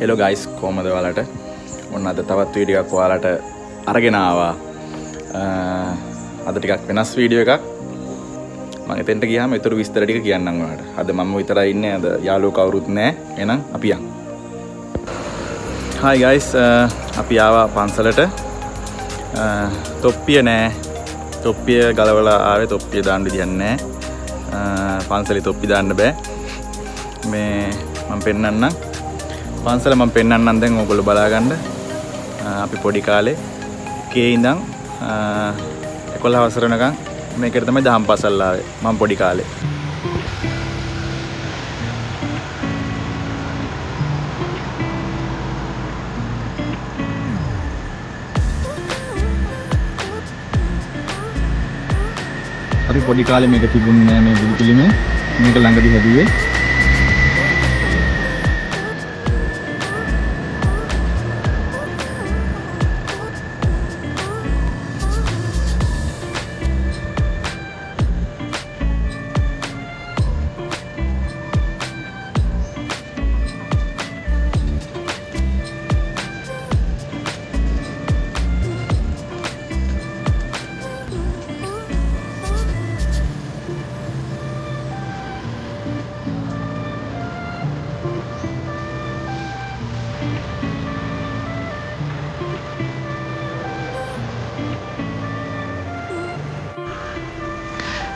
hello guys කොහමද ඔයාලට ඔන්න අද තවත් වීඩියෝ එකක් ඔයාලට අරගෙන ආවා අද ටිකක් වෙනස් වීඩියෝ එකක් මම එතෙන්ට ගියාම ඊටු විස්තර ටික කියන්නම් ඔයාලට අද මම විතරයි ඉන්නේ අද යාළුවෝ කවුරුත් නැහැ එහෙනම් අපි යන් Hi guys අපි ආවා පන්සලට තොප්පිය නෑ තොප්පිය ගලවලා ආවේ තොප්පිය දාන්න විදියක් නෑ පන්සලේ තොප්පි දාන්න බෑ මේ මම පෙන්නන්නම් පන්සල මම පෙන්නන්නම් දැන් ඔයගොල්ලෝ බලා ගන්න අපි පොඩි කාලේ කේ ඉඳන් 11 වසර වෙනකන් මේකට තමයි දහම් පාසල් ආවේ මම පොඩි කාලේ අපි පොඩි කාලේ මේක තිබුණේ නෑ මේ බුදු පිළිමේ මේක ළඟදී හැදුවේ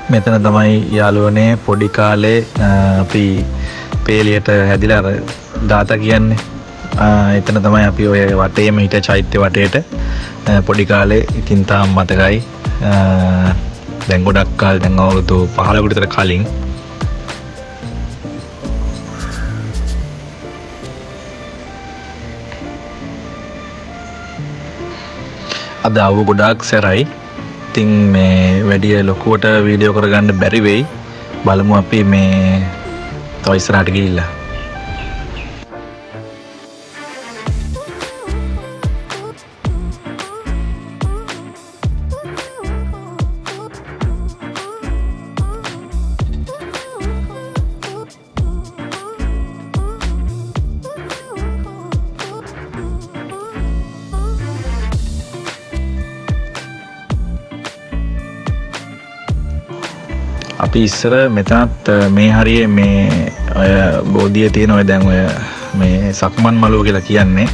මෙතන තමයි යාළුවනේ පොඩි කාලේ අපි පේලියට හැදිලා අර දාතා කියන්නේ එතන තමයි අපි ඔය වටේම හිට චෛත්‍ය වටේට පොඩි කාලේ ඉතින් තාම මතකයි දැන් ගොඩක් කාලේ දැන් අවුරුදු 15කට විතර කලින් අද ආව ගොඩක් සැරයි ඉතින් මේ වැඩි ලොකුවට වීඩියෝ කරගන්න බැරි වෙයි බලමු අපි මේ තව ඉස්සරහට ගිහිල්ලා අපි ඉස්සර මෙතනත් මේ හරියේ මේ ඔය බෝධිය තියෙන ඔය දැන් ඔය මේ සක්මන් මළුව කියලා කියන්නේ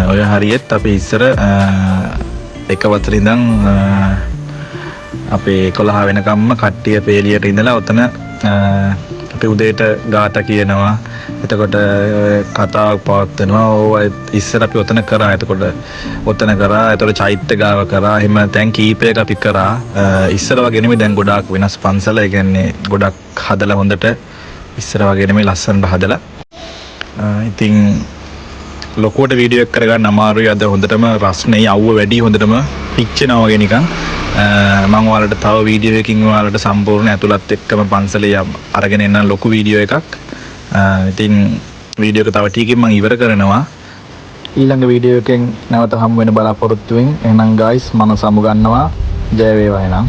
ඔය හරියෙත් අපි ඉස්සර එක වතර ඉඳන් අපේ 11 වෙනකම්ම කට්ටිය පේලියට ඉඳලා ඔතන අපි උදේට ගාථා කියනවා එතකොට කතාවක් පවත්වනවා ඕවා ඉස්සර අපි ඔතන කරා එතකොට චෛත්‍ය ගාව කරා එහෙම තැන් කීපයක අපි කරා ඉස්සර වගේ නෙමෙයි දැන් ගොඩාක් වෙනස් පන්සල ඒ කියන්නේ ගොඩක් හදලා හොඳට ඉස්සර වගේ නෙමෙයි ලස්සනට හදලා ඉතින් ලොකුවට වීඩියෝ එක කරගන්න අමාරුයි අද හොඳටම රස්නේ අවුව වැඩි හොඳටම පිච්චෙනවා වගේ නිකන් මම ඔයාලට තව වීඩියෝ එකකින් ඔයාලට සම්පූර්ණ ඇතුළත් එක්කම පන්සලේ අරගෙන එන්න ලොකු වීඩියෝ එකක් ඉතින් වීඩියෝ එක තව ටිකකින් මම ඉවර කරනවා ඊළඟ වීඩියෝ එකෙන් නැවත හමු වෙන බලාපොරොත්තුවෙන් එහෙනම් ගයිස් මම සමු ගන්නවා ජය වේවා එහෙනම්